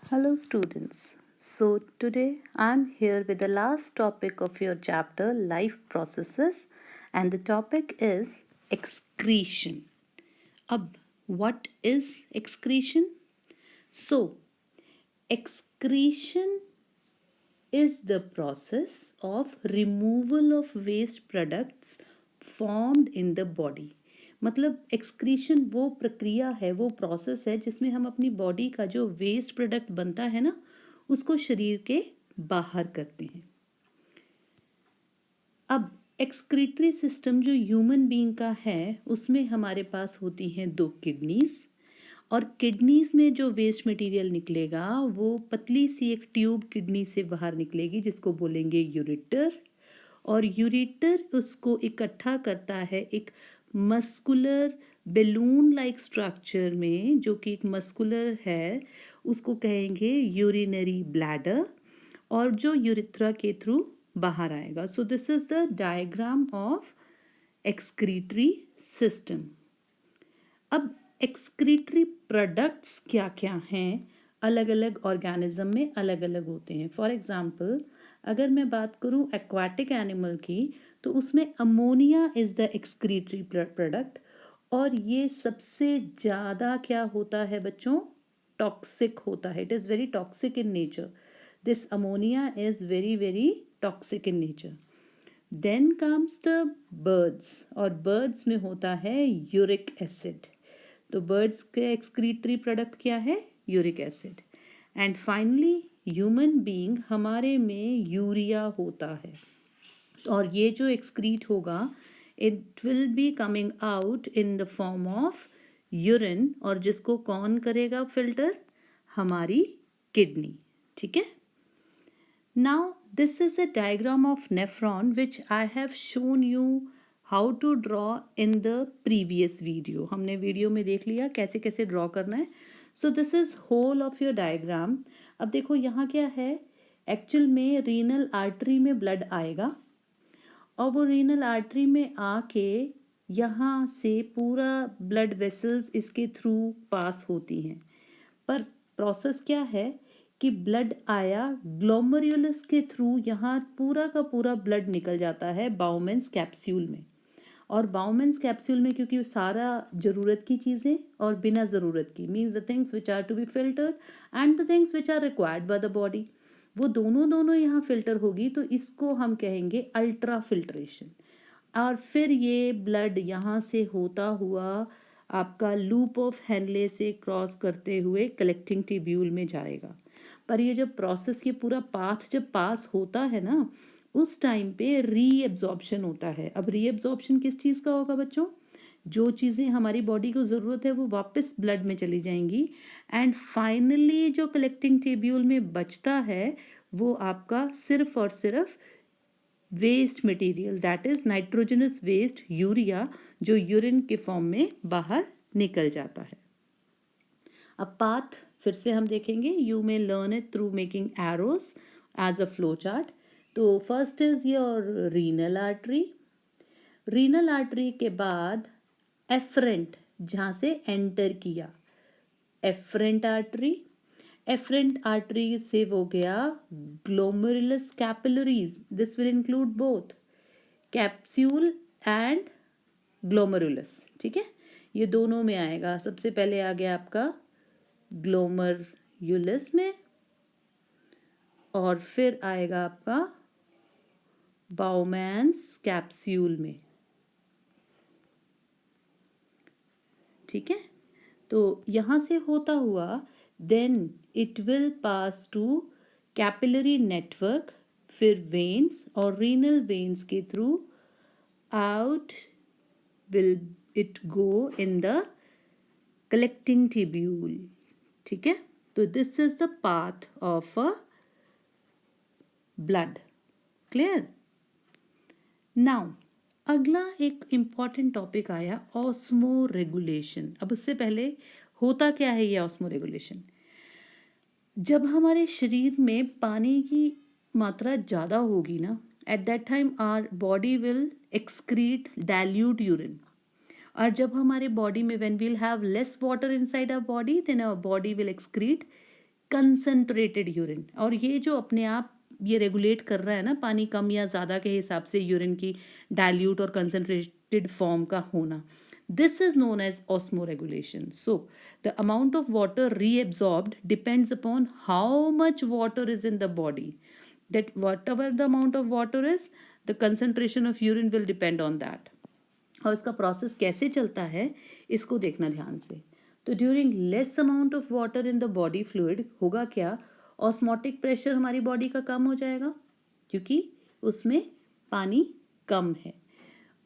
Hello, students. So, today I'm here with the last topic of your chapter, Life Processes, and the topic is excretion. Ab, what is excretion? So, excretion is the process of removal of waste products formed in the body. मतलब excretion वो प्रक्रिया है, वो process है जिसमें हम अपनी body का जो वेस्ट प्रोडक्ट बनता है ना, उसको शरीर के बाहर करते हैं। अब एक्सक्रीटरी सिस्टम जो ह्यूमन बीइंग का है, उसमें हमारे पास होती हैं 2 किडनीज, और किडनीज में जो वेस्ट मटेरियल निकलेगा वो पतली सी एक ट्यूब किडनी से बाहर निकलेगी जिसको बोलेंगे यूरेटर, और यूरेटर उसको इकट्ठा करता है एक मस्कुलर बेलून लाइक स्ट्रक्चर में, जो कि एक मस्कुलर है, उसको कहेंगे यूरिनरी ब्लैडर, और जो यूरिथ्रा के थ्रू बाहर आएगा। So this is the diagram of excretory system. अब एक्सक्रीटरी प्रोडक्ट्स क्या क्या हैं, अलग अलग ऑर्गेनिज्म में अलग अलग होते हैं। फॉर एग्जांपल, अगर मैं बात करूं एक्वाटिक एनिमल की, तो उसमें ammonia is the excretory product, और ये सबसे ज़्यादा क्या होता है बच्चों, टॉक्सिक होता है। It is very toxic in nature. This ammonia is very very toxic in nature. Then comes the birds, और बर्ड्स में होता है यूरिक एसिड। तो बर्ड्स के एक्सक्रीटरी प्रोडक्ट क्या है, uric acid. And finally human being, हमारे में यूरिया होता है, और ये जो एक्सक्रीट होगा it will be coming out in the form of urine, और जिसको कौन करेगा फिल्टर, हमारी किडनी। ठीक है। Now this is a diagram of nephron which I have shown you how to draw in the previous video. हमने video में देख लिया कैसे कैसे ड्रॉ करना है। So this is whole of your diagram. अब देखो यहाँ क्या है, एक्चुअल में रीनल आर्टरी में ब्लड आएगा, और वो रीनल आर्टरी में आके यहाँ से पूरा ब्लड वेसल्स इसके थ्रू पास होती हैं। पर प्रोसेस क्या है कि ब्लड आया ग्लोमेरुलस के थ्रू, यहाँ पूरा का पूरा ब्लड निकल जाता है बाउमेंस कैप्सूल में, और बाउमेंस कैप्सूल में क्योंकि सारा ज़रूरत की चीज़ें और बिना ज़रूरत की, means the things which are to be filtered and the things which are required by the body, वो दोनों दोनों यहाँ फिल्टर होगी, तो इसको हम कहेंगे अल्ट्रा फिल्ट्रेशन। और फिर ये ब्लड यहाँ से होता हुआ आपका लूप ऑफ हेनले से क्रॉस करते हुए कलेक्टिंग ट्यूब्यूल में जाएगा। पर ये जब प्रोसेस, ये पूरा पाथ जब पास होता है ना, उस टाइम पे रीएब्जॉर्प्शन होता है। अब रीएब्जॉर्प्शन किस चीज़ का होगा बच्चों, जो चीज़ें हमारी बॉडी को ज़रूरत है वो वापस ब्लड में चली जाएंगी, एंड फाइनली जो कलेक्टिंग ट्यूब्यूल में बचता है वो आपका सिर्फ और सिर्फ waste material, that is nitrogenous waste urea, जो यूरिन के फॉर्म में बाहर निकल जाता है। अब पाथ फिर से हम देखेंगे, you may learn it through making arrows as a flow chart. तो first is your renal artery, renal artery के बाद एफरेंट, जहाँ से एंटर किया, एफरेंट आर्टरी, एफरेंट आर्टरी से हो गया glomerulus capillaries, this will include both capsule and glomerulus. ठीक है, ये दोनों में आएगा। सबसे पहले आ गया आपका ग्लोमेरुलस में, और फिर आएगा आपका बाउमेंस कैप्सूल में। ठीक है, तो यहाँ से होता हुआ then it will pass to capillary network, फिर वेन्स, और रीनल वेन्स के through out will it go in the collecting tubule. ठीक है, तो this is the path of a blood. Clear. Now अगला एक इम्पॉर्टेंट टॉपिक आया, ऑस्मो रेगुलेशन। अब उससे पहले होता क्या है ये ऑस्मो रेगुलेशन, जब हमारे शरीर में पानी की मात्रा ज़्यादा होगी ना, at that time our body will excrete dilute urine, और जब हमारे बॉडी में when we'll have less water inside our body, then our body will excrete concentrated urine, और ये जो अपने आप ये रेगुलेट कर रहा है ना पानी कम या ज़्यादा के हिसाब से यूरिन की डाइल्यूट और कंसंट्रेटेड फॉर्म का होना, this is known as osmoregulation. So the amount of water reabsorbed depends upon how much water is in the body. That whatever the amount of water is, the concentration of urine will depend on that. और इसका process कैसे चलता है इसको देखना ध्यान से. तो during less amount of water in the body fluid होगा क्या, ऑस्मोटिक प्रेशर हमारी बॉडी का कम हो जाएगा क्योंकि उसमें पानी कम है.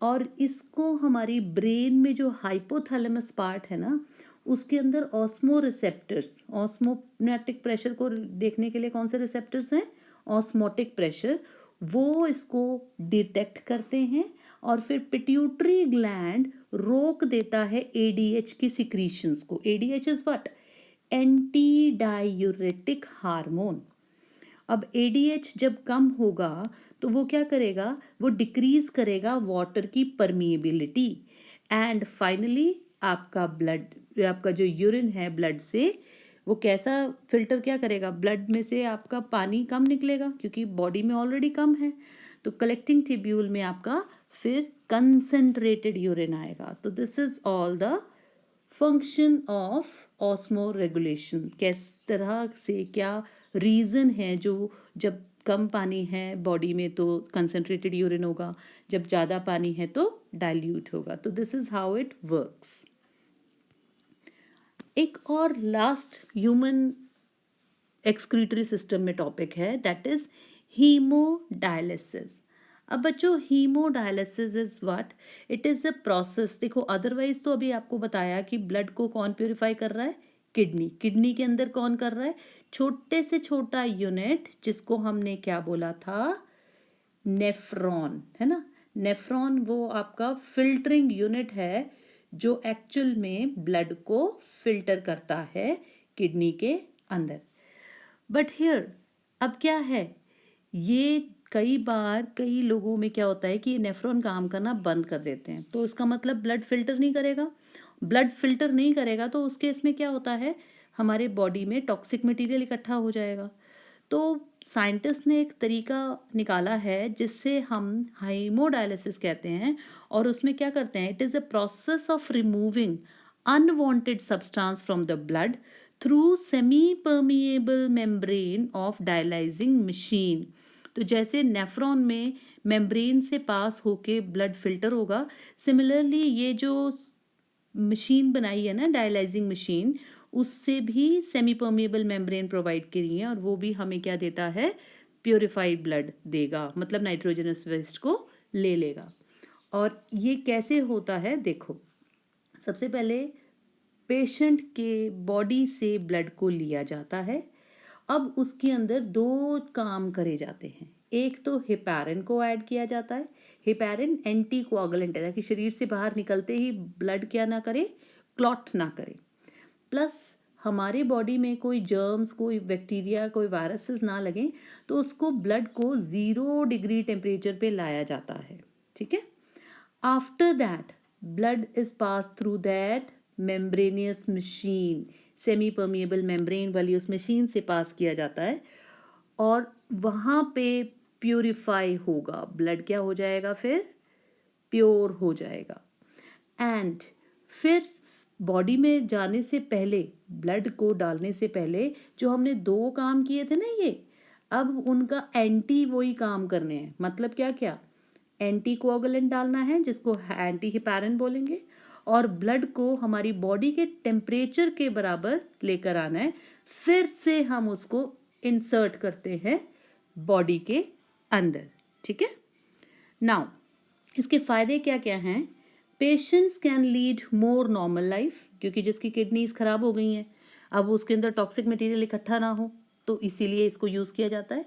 और इसको हमारी ब्रेन में जो हाइपोथैलेमस पार्ट है ना, उसके अंदर ऑस्मो रिसेप्टर्स, ऑस्मोनेटिक प्रेशर को देखने के लिए कौन से रिसेप्टर्स हैं, ऑस्मोटिक प्रेशर, वो इसको डिटेक्ट करते हैं और फिर पिट्यूटरी ग्लैंड रोक देता है एडीएच की सिक्रीशंस को. ADH is what, anti diuretic hormone. अब एडीएच जब कम होगा तो वो क्या करेगा, वो डिक्रीज करेगा वाटर की परमिएबिलिटी, एंड फाइनली आपका ब्लड, आपका जो यूरिन है ब्लड से, वो कैसा फिल्टर क्या करेगा, ब्लड में से आपका पानी कम निकलेगा क्योंकि बॉडी में ऑलरेडी कम है, तो कलेक्टिंग ट्यूब्यूल में आपका फिर कंसंट्रेटेड यूरिन आएगा. तो this is all the function of osmo regulation. किस तरह से क्या रीज़न है, जो जब कम पानी है बॉडी में तो कंसंट्रेटेड यूरिन होगा, जब ज़्यादा पानी है तो डाइल्यूट होगा. तो this is how it works. एक और लास्ट ह्यूमन एक्सक्रीटरी सिस्टम में टॉपिक है, दैट इज हीमोडायलिसिस. अब बच्चों haemodialysis is what, it is a process. देखो अदरवाइज तो अभी आपको बताया कि ब्लड को कौन प्योरीफाई कर रहा है, किडनी. किडनी के अंदर कौन कर रहा है, छोटे से छोटा यूनिट जिसको हमने क्या बोला था, नेफ्रॉन, है ना. नेफ्रॉन वो आपका फिल्टरिंग यूनिट है जो एक्चुअल में ब्लड को फिल्टर करता है किडनी के अंदर. बट हियर अब क्या है, ये कई बार कई लोगों में क्या होता है कि ये नेफ्रॉन काम करना बंद कर देते हैं, तो इसका मतलब ब्लड फिल्टर नहीं करेगा. ब्लड फिल्टर नहीं करेगा तो उस केस में क्या होता है, हमारे बॉडी में टॉक्सिक मटेरियल इकट्ठा हो जाएगा. तो साइंटिस्ट ने एक तरीका निकाला है जिससे हम हाइमोडायलिसिस कहते हैं, और उसमें क्या करते हैं, it is a process of removing unwanted substance from the blood through semi permeable membrane of dialysing machine. तो जैसे नेफ्रॉन में मेम्ब्रेन से पास होके ब्लड फिल्टर होगा, सिमिलरली ये जो मशीन बनाई है ना डायलाइजिंग मशीन, उससे भी सेमी परमिएबल मेम्ब्रेन प्रोवाइड करी है और वो भी हमें क्या देता है, प्योरीफाइड ब्लड देगा, मतलब नाइट्रोजनस वेस्ट को ले लेगा. और ये कैसे होता है, देखो सबसे पहले पेशेंट के बॉडी से ब्लड को लिया जाता है. अब उसके अंदर दो काम करे जाते हैं. एक तो हेपारिन को ऐड किया जाता है. हेपारिन एंटी कोआगुलेंट है ताकि शरीर से बाहर निकलते ही ब्लड क्या ना करे, क्लॉट ना करे. प्लस हमारे बॉडी में कोई जर्म्स, कोई बैक्टीरिया, कोई वायरसेस ना लगें, तो उसको ब्लड को 0 डिग्री टेम्परेचर पे लाया जाता है. ठीक है. After that blood is pass through that membranosus machine, semi permeable membrane वाली उस मशीन से पास किया जाता है और वहाँ पे प्योरीफाई होगा. ब्लड क्या हो जाएगा, फिर प्योर हो जाएगा. एंड फिर बॉडी में जाने से पहले, ब्लड को डालने से पहले जो हमने 2 काम किए थे ना, ये अब उनका एंटी वही काम करने हैं. मतलब क्या क्या, एंटी कोआगुलेंट डालना है जिसको एंटी हेपारिन बोलेंगे, और ब्लड को हमारी बॉडी के टेम्परेचर के बराबर लेकर आना है. फिर से हम उसको इंसर्ट करते हैं बॉडी के अंदर. ठीक है. नाउ इसके फायदे क्या क्या हैं. Patients can lead more normal life, क्योंकि जिसकी किडनीज खराब हो गई हैं अब उसके अंदर टॉक्सिक मटेरियल इकट्ठा ना हो, तो इसीलिए इसको यूज़ किया जाता है.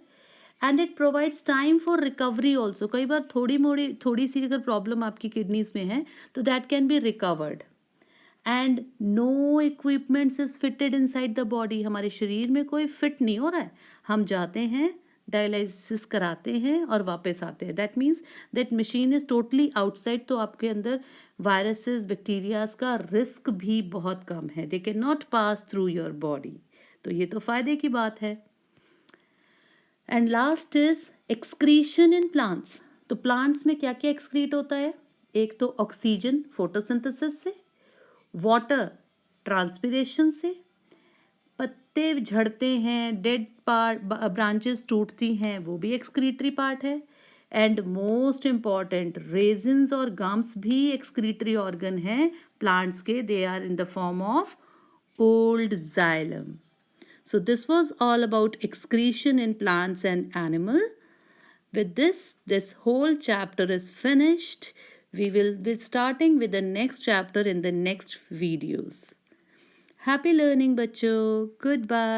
And it provides time for recovery also. कई बार थोड़ी सी अगर प्रॉब्लम आपकी किडनीज में है तो that can be recovered. And no equipments is fitted inside the body. हमारे शरीर में कोई फिट नहीं हो रहा है, हम जाते हैं डायलिसिस कराते हैं और वापस आते हैं. That means that machine is totally outside. तो आपके अंदर वायरसेस, बैक्टीरियाज का रिस्क भी बहुत कम है. They can not pass through your body. तो ये तो फायदे की बात है। And last is excretion in plants. तो प्लांट्स में क्या क्या एक्सक्रीट होता है? एक तो ऑक्सीजन फोटोसिंथेसिस से, वाटर ट्रांसपिरेशन से, पत्ते झड़ते हैं, डेड पार्ट ब्रांचेस टूटती हैं, वो भी एक्सक्रीटरी पार्ट है। एंड मोस्ट इम्पॉर्टेंट, रेजिन्स और गम्स भी एक्सक्रीटरी ऑर्गन हैं प्लांट्स के। They are in the form of old xylem. So this was all about excretion in plants and animal. With this whole chapter is finished. We will be starting with the next chapter in the next videos. Happy learning, बच्चों. Goodbye.